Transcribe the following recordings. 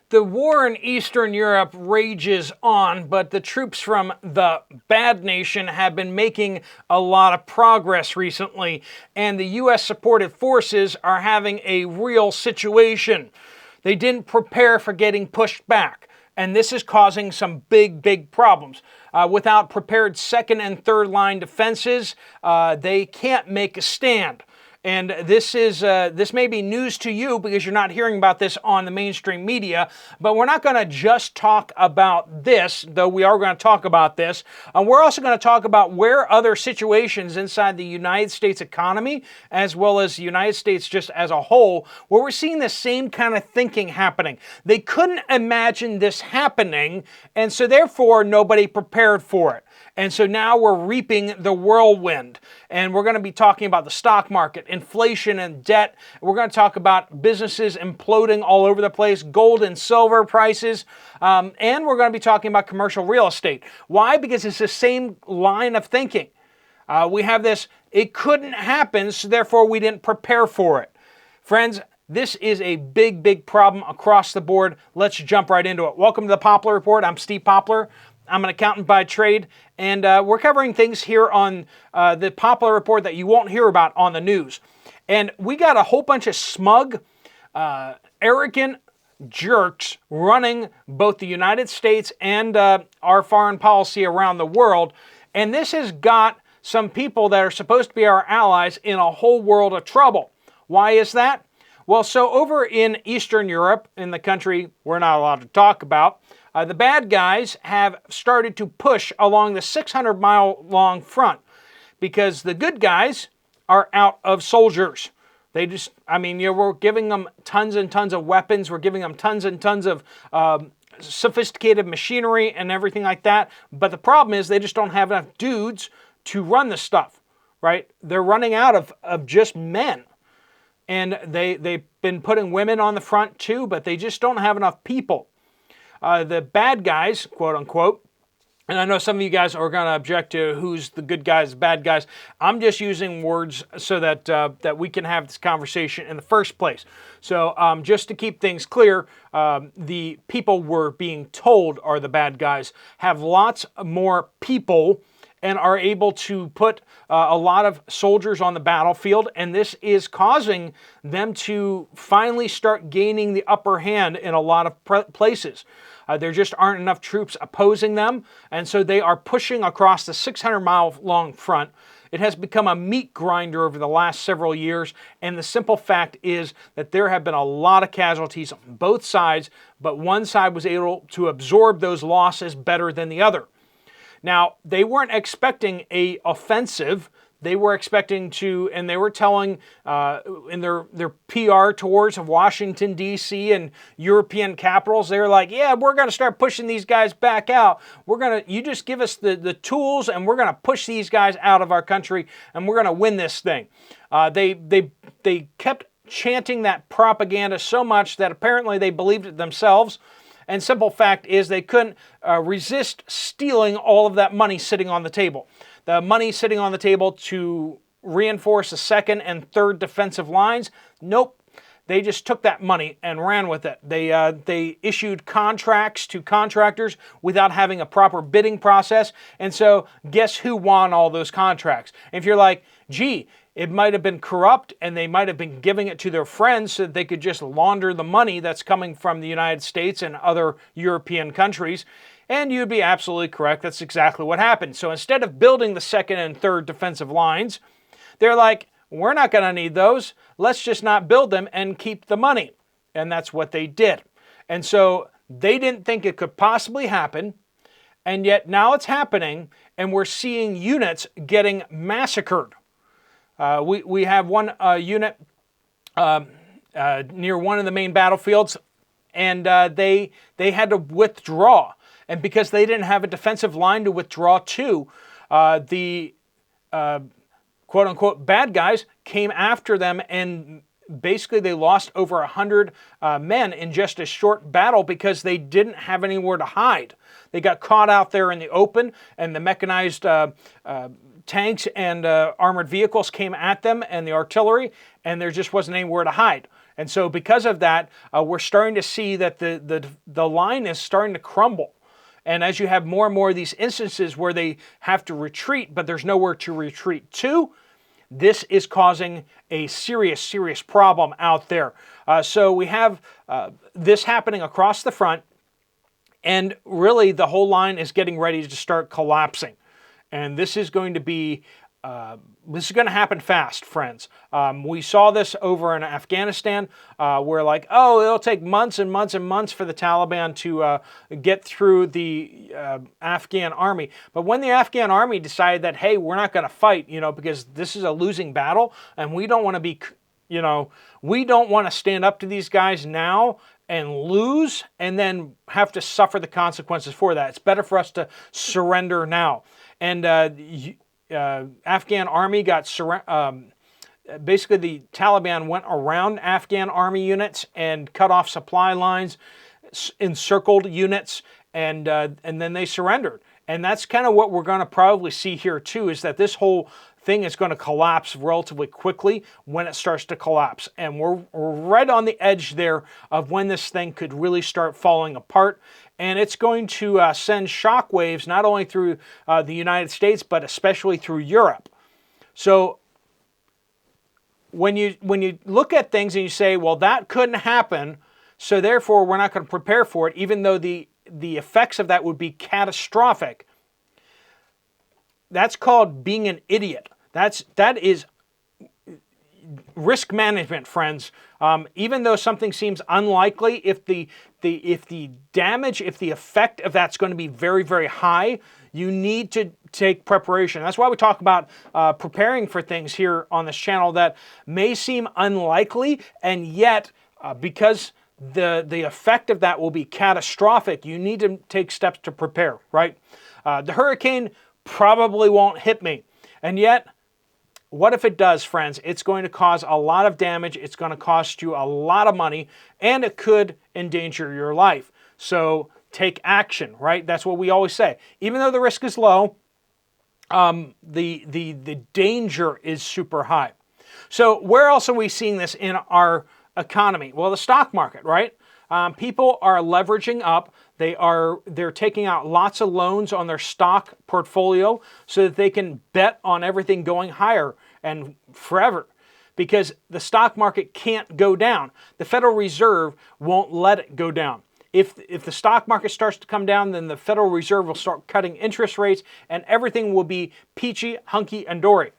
The war in Eastern Europe rages on, but the troops from the bad nation have been making a lot of progress recently, and the U.S.-supported forces are having a real situation. They didn't prepare for getting pushed back, and this is causing some big problems. Without prepared second and third line defenses, they can't make a stand. And this may be news to you because you're not hearing about this on the mainstream media, but we're not going to just talk about this, though we are going to talk about this. We're also going to talk about where other situations inside the United States economy, as well as the United States just as a whole, where we're seeing the same kind of thinking happening. They couldn't imagine this happening, and so therefore nobody prepared for it. And so now we're reaping the whirlwind. And we're going to be talking about the stock market, inflation and debt. We're going to talk about businesses imploding all over the place, gold and silver prices. And we're going to be talking about commercial real estate. Why? Because it's the same line of thinking. We have this, it couldn't happen, so therefore we didn't prepare for it. Friends, this is a big problem across the board. Let's jump right into it. Welcome to the Poplar Report. I'm Steve Poplar. I'm an accountant by trade, and we're covering things here on the Poplar Report that you won't hear about on the news. And we got a whole bunch of smug, arrogant jerks running both the United States and our foreign policy around the world. And this has got some people that are supposed to be our allies in a whole world of trouble. Why is that? Well, so over in Eastern Europe, in the country we're not allowed to talk about, the bad guys have started to push along the 600-mile-long front because the good guys are out of soldiers. They just, we're giving them tons and tons of weapons. We're giving them tons and tons of sophisticated machinery and everything like that. But the problem is they just don't have enough dudes to run the stuff, right? They're running out of just men. And they've been putting women on the front too, but they just don't have enough people. The bad guys, quote unquote, and I know some of you guys are going to object to who's the good guys, the bad guys. I'm just using words so that that we can have this conversation in the first place. So just to keep things clear, the people we're being told are the bad guys have lots more people and are able to put a lot of soldiers on the battlefield, and this is causing them to finally start gaining the upper hand in a lot of places. There just aren't enough troops opposing them, and so they are pushing across the 600-mile-long front. It has become a meat grinder over the last several years, and the simple fact is that there have been a lot of casualties on both sides, but one side was able to absorb those losses better than the other. Now, they weren't expecting an offensive. They were expecting to, and they were telling in their PR tours of Washington, D.C. and European capitals, they were like, yeah, we're going to start pushing these guys back out. You just give us the tools, and we're going to push these guys out of our country, and we're going to win this thing. They kept chanting that propaganda so much that apparently they believed it themselves. And simple fact is they couldn't resist stealing all of that money sitting on the table. The money sitting on the table to reinforce the second and third defensive lines, nope. They just took that money and ran with it. They issued contracts to contractors without having a proper bidding process. And so guess who won all those contracts? If you're like, gee, it might have been corrupt and they might have been giving it to their friends so that they could just launder the money that's coming from the United States and other European countries. And you'd be absolutely correct. That's exactly what happened. So instead of building the second and third defensive lines, they're like, we're not going to need those. Let's just not build them and keep the money. And that's what they did. And so they didn't think it could possibly happen. And yet now it's happening and we're seeing units getting massacred. We have one unit near one of the main battlefields, and they had to withdraw. And because they didn't have a defensive line to withdraw to, the quote-unquote bad guys came after them, and basically they lost over 100 men in just a short battle because they didn't have anywhere to hide. They got caught out there in the open, and the mechanized tanks and armored vehicles came at them and the artillery, and there just wasn't anywhere to hide. And so because of that, we're starting to see that the line is starting to crumble. And as you have more and more of these instances where they have to retreat, but there's nowhere to retreat to, this is causing a serious, serious problem out there. So we have this happening across the front, and really the whole line is getting ready to start collapsing. And this is going to be this is going to happen fast, friends. We saw this over in Afghanistan, where like, oh, it'll take months and months and months for the Taliban to get through the Afghan army. But when the Afghan army decided that, hey, we're not going to fight, because this is a losing battle, and we don't want to be, we don't want to stand up to these guys now and lose and then have to suffer the consequences for that. It's better for us to surrender now. And Afghan army got basically the Taliban went around Afghan army units and cut off supply lines, encircled units, and then they surrendered. And that's kind of what we're going to probably see here too, is that this whole thing is going to collapse relatively quickly when it starts to collapse. And we're right on the edge there of when this thing could really start falling apart. And it's going to send shockwaves not only through the United States, but especially through Europe. So when you look at things and you say, well, that couldn't happen, so therefore we're not going to prepare for it, even though the effects of that would be catastrophic, that's called being an idiot. That is risk management, friends. Even though something seems unlikely, if the damage, if the effect of that's going to be very, very high, you need to take preparation. That's why we talk about preparing for things here on this channel that may seem unlikely, and yet because the effect of that will be catastrophic, you need to take steps to prepare, right? The hurricane probably won't hit me, and yet what if it does, friends? It's going to cause a lot of damage, it's going to cost you a lot of money, and it could endanger your life. So take action, right? That's what we always say. Even though the risk is low, the danger is super high. So where else are we seeing this in our economy? Well, the stock market, right? People are leveraging up. They're taking out lots of loans on their stock portfolio so that they can bet on everything going higher and forever, because the stock market can't go down. The Federal Reserve won't let it go down. If the stock market starts to come down, then the Federal Reserve will start cutting interest rates and everything will be peachy, hunky, and dory.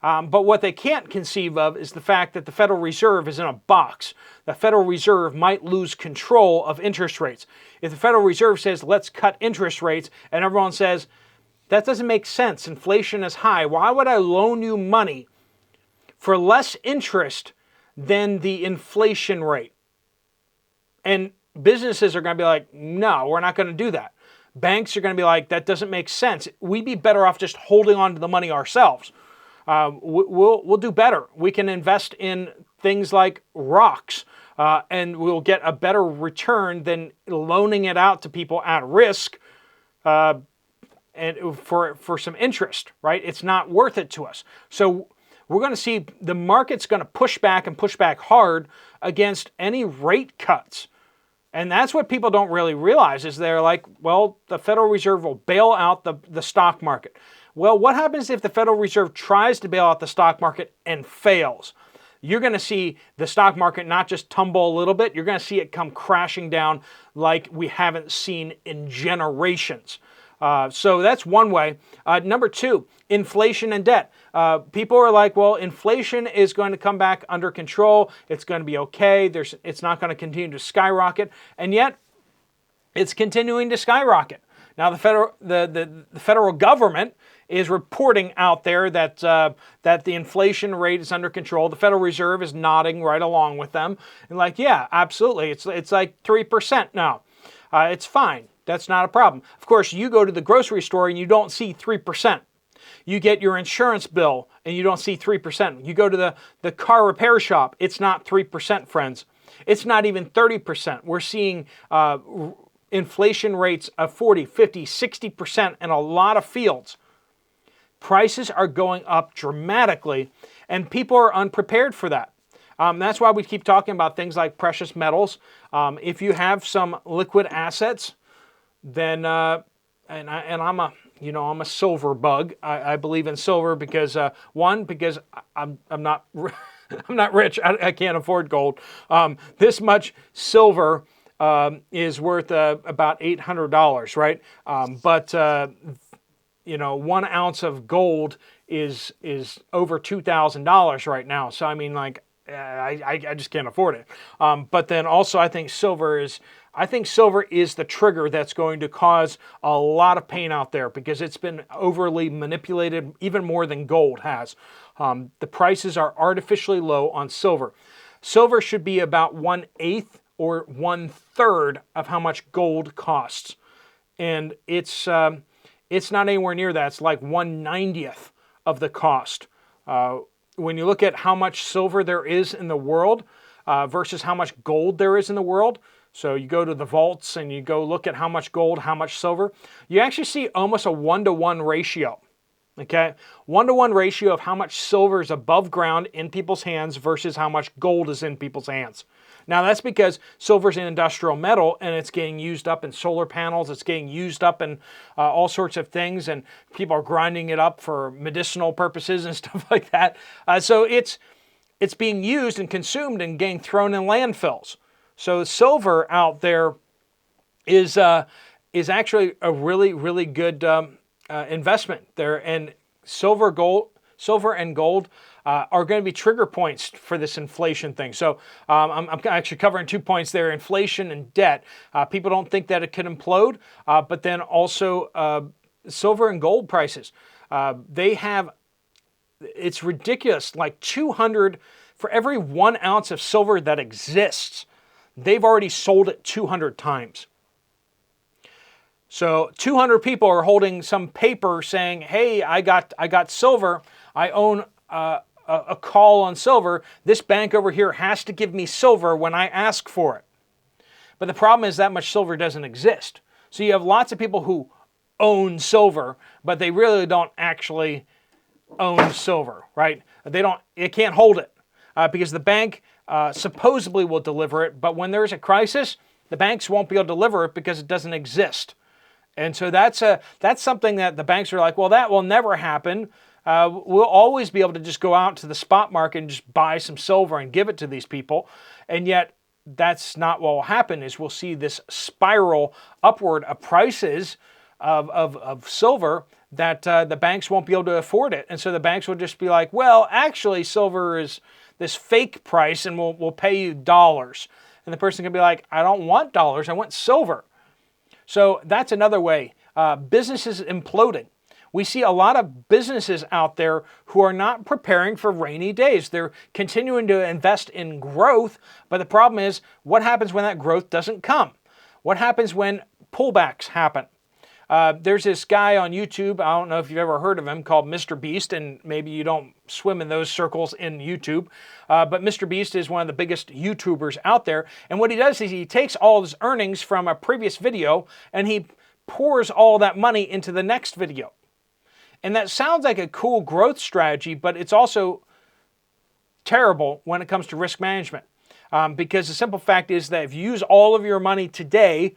But what they can't conceive of is the fact that the Federal Reserve is in a box. The Federal Reserve might lose control of interest rates. If the Federal Reserve says, let's cut interest rates, and everyone says, that doesn't make sense, inflation is high, why would I loan you money for less interest than the inflation rate? And businesses are going to be like, no, we're not going to do that. Banks are going to be like, that doesn't make sense. We'd be better off just holding on to the money ourselves. We'll do better. We can invest in things like rocks, and we'll get a better return than loaning it out to people at risk and for some interest, right? It's not worth it to us. So we're going to see the market's going to push back and push back hard against any rate cuts. And that's what people don't really realize, is they're like, well, the Federal Reserve will bail out the stock market. Well, what happens if the Federal Reserve tries to bail out the stock market and fails? You're going to see the stock market not just tumble a little bit, you're going to see it come crashing down like we haven't seen in generations. So that's one way. Number two, inflation and debt. People are like, well, inflation is going to come back under control. It's going to be okay. It's not going to continue to skyrocket. And yet, it's continuing to skyrocket. Now, the federal government is reporting out there that the inflation rate is under control. The Federal Reserve is nodding right along with them. And like, yeah, absolutely. It's like 3% now. It's fine. That's not a problem. Of course, you go to the grocery store and you don't see 3%. You get your insurance bill and you don't see 3%. You go to the car repair shop, it's not 3%, friends. It's not even 30%. We're seeing inflation rates of 40, 50, 60% in a lot of fields. Prices are going up dramatically, and people are unprepared for that. That's why we keep talking about things like precious metals. If you have some liquid assets, then I'm a silver bug. I believe in silver because because I'm not I'm not rich. I can't afford gold. This much silver is worth about $800, right? But 1 ounce of gold is over $2,000 right now. So I mean, like, I just can't afford it. But then also, I think silver is the trigger that's going to cause a lot of pain out there because it's been overly manipulated, even more than gold has. The prices are artificially low on silver. Silver should be about 1/8 or 1/3 of how much gold costs, and it's not anywhere near that. It's like 1/90th of the cost. When you look at how much silver there is in the world versus how much gold there is in the world, so you go to the vaults and you go look at how much gold, how much silver, you actually see almost a 1-to-1 ratio. Okay, 1-to-1 ratio of how much silver is above ground in people's hands versus how much gold is in people's hands. Now that's because silver is an industrial metal and it's getting used up in solar panels, it's getting used up in all sorts of things, and people are grinding it up for medicinal purposes and stuff like that. So it's being used and consumed and getting thrown in landfills. So silver out there is actually a really, really good investment there, and silver and gold are going to be trigger points for this inflation thing. So I'm actually covering 2 points there: inflation and debt. People don't think that it could implode, but then also silver and gold prices. It's ridiculous. Like 200 for every 1 ounce of silver that exists, they've already sold it 200 times. So 200 people are holding some paper saying, "Hey, I got silver. I own a call on silver. This bank over here has to give me silver when I ask for it." But the problem is that much silver doesn't exist. So you have lots of people who own silver, but they really don't actually own silver, right? They can't hold it because the bank supposedly will deliver it, but when there's a crisis, the banks won't be able to deliver it because it doesn't exist. And so that's something that the banks are like, well, that will never happen. We'll always be able to just go out to the spot market and just buy some silver and give it to these people. And yet that's not what will happen. Is we'll see this spiral upward of prices of silver that the banks won't be able to afford it. And so the banks will just be like, well, actually silver is this fake price and we'll pay you dollars. And the person can be like, I don't want dollars, I want silver. So that's another way. Businesses imploding. We see a lot of businesses out there who are not preparing for rainy days. They're continuing to invest in growth, but the problem is, what happens when that growth doesn't come? What happens when pullbacks happen? There's this guy on YouTube, I don't know if you've ever heard of him, called Mr. Beast, and maybe you don't swim in those circles in YouTube, but Mr. Beast is one of the biggest YouTubers out there, and what he does is he takes all his earnings from a previous video and he pours all that money into the next video. And that sounds like a cool growth strategy, but it's also terrible when it comes to risk management, because the simple fact is that if you use all of your money today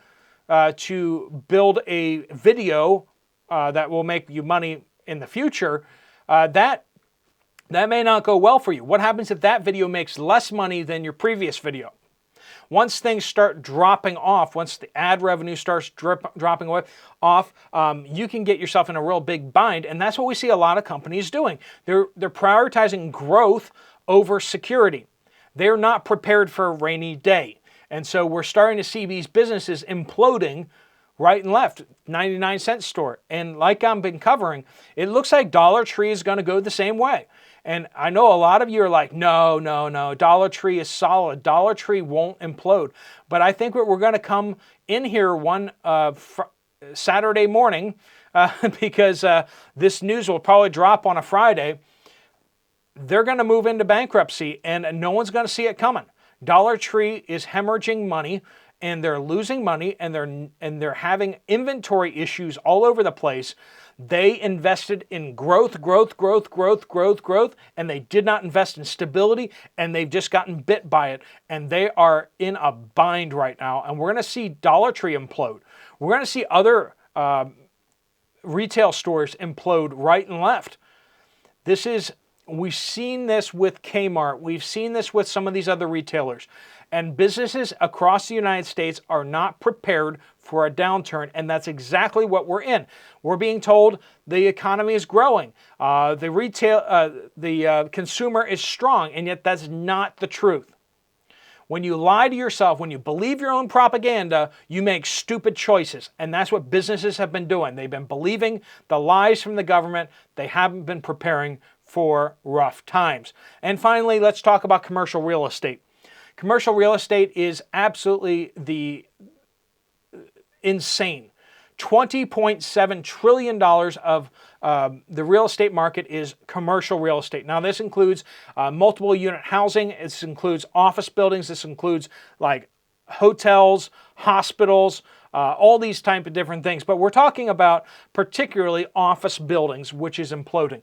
to build a video that will make you money in the future, that may not go well for you. What happens if that video makes less money than your previous video? Once things start dropping off, once the ad revenue starts dropping off, you can get yourself in a real big bind, and that's what we see a lot of companies doing. They're prioritizing growth over security. They're not prepared for a rainy day. And so we're starting to see these businesses imploding right and left. 99-cent store. And like I've been covering, it looks like Dollar Tree is going to go the same way. And I know a lot of you are like, no, Dollar Tree is solid. Dollar Tree won't implode. But I think we're going to come in here one Saturday morning because this news will probably drop on a Friday. They're going to move into bankruptcy and no one's going to see it coming. Dollar Tree is hemorrhaging money, and they're losing money, and they're having inventory issues all over the place. They invested in growth, and they did not invest in stability, and they've just gotten bit by it, and they are in a bind right now. And we're going to see Dollar Tree implode. We're going to see other retail stores implode right and left. We've seen this with Kmart. We've seen this with some of these other retailers. And businesses across the United States are not prepared for a downturn, and that's exactly what we're in. We're being told the economy is growing, the consumer is strong, and yet that's not the truth. When you lie to yourself, when you believe your own propaganda, you make stupid choices. And that's what businesses have been doing. They've been believing the lies from the government. They haven't been preparing for rough times. And finally, let's talk about commercial real estate. Commercial real estate is absolutely insane. $20.7 trillion of the real estate market is commercial real estate. Now, this includes multiple unit housing. This includes office buildings. This includes like hotels, hospitals, all these type of different things. But we're talking about particularly office buildings, which is imploding.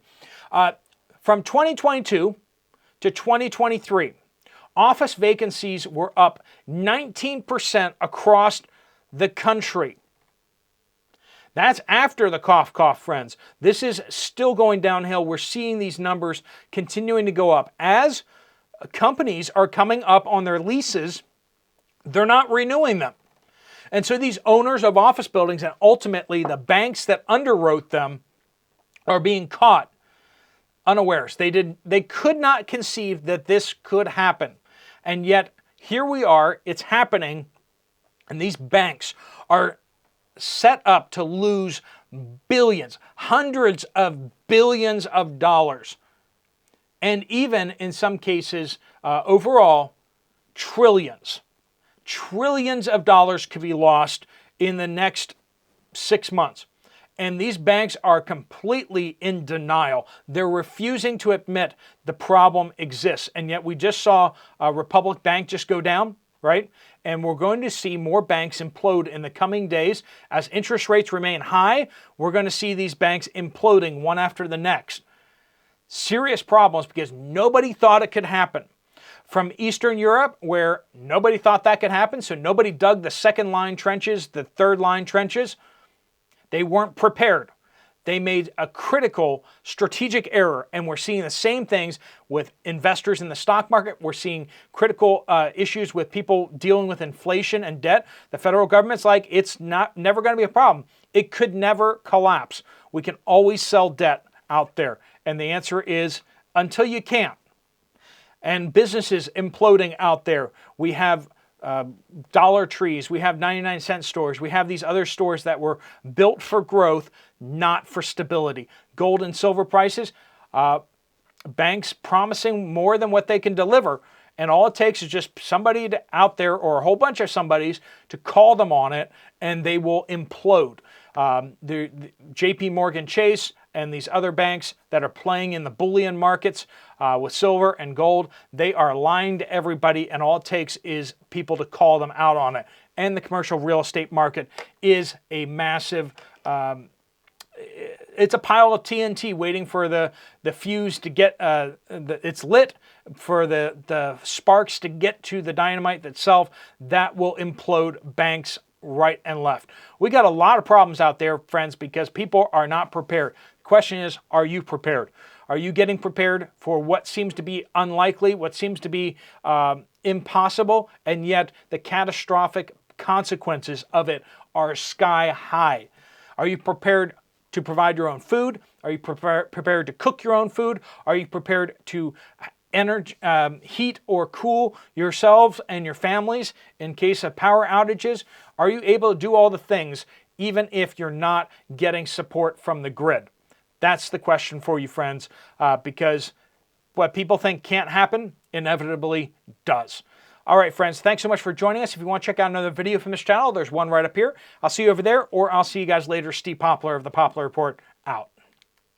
From 2022 to 2023, office vacancies were up 19% across the country. That's after the cough, cough, friends. This is still going downhill. We're seeing these numbers continuing to go up. As companies are coming up on their leases, they're not renewing them. And so these owners of office buildings and ultimately the banks that underwrote them are being caught unawares. They could not conceive that this could happen. And yet here we are, it's happening, and these banks are set up to lose billions, hundreds of billions of dollars, and even in some cases, overall, trillions. Trillions of dollars could be lost in the next 6 months. And these banks are completely in denial. They're refusing to admit the problem exists. And yet we just saw Republic Bank just go down, right? And we're going to see more banks implode in the coming days. As interest rates remain high, we're going to see these banks imploding one after the next. Serious problems because nobody thought it could happen. From Eastern Europe, where nobody thought that could happen, so nobody dug the second line trenches, the third line trenches. They weren't prepared. They made a critical strategic error, and we're seeing the same things with investors in the stock market. We're seeing critical issues with people dealing with inflation and debt. The federal government's like, it's never going to be a problem. It could never collapse. We can always sell debt out there. And the answer is, until you can't. And businesses imploding out there. We have Dollar Trees, we have 99-cent stores, we have these other stores that were built for growth, not for stability. Gold and silver prices, banks promising more than what they can deliver, and all it takes is just somebody out there or a whole bunch of somebodies to call them on it, and they will implode. The JP Morgan Chase and these other banks that are playing in the bullion markets with silver and gold, they are lying to everybody, and all it takes is people to call them out on it. And the commercial real estate market is a massive, it's a pile of TNT waiting for the fuse to get, it's lit for the sparks to get to the dynamite itself. That will implode banks right and left. We got a lot of problems out there, friends, because people are not prepared. The question is, are you prepared? Are you getting prepared for what seems to be unlikely, what seems to be impossible, and yet the catastrophic consequences of it are sky high? Are you prepared to provide your own food? Are you prepared to cook your own food? Are you prepared to heat or cool yourselves and your families in case of power outages? Are you able to do all the things even if you're not getting support from the grid? That's the question for you, friends, because what people think can't happen inevitably does. All right, friends, thanks so much for joining us. If you want to check out another video from this channel, there's one right up here. I'll see you over there, or I'll see you guys later. Steve Poplar of the Poplar Report, out.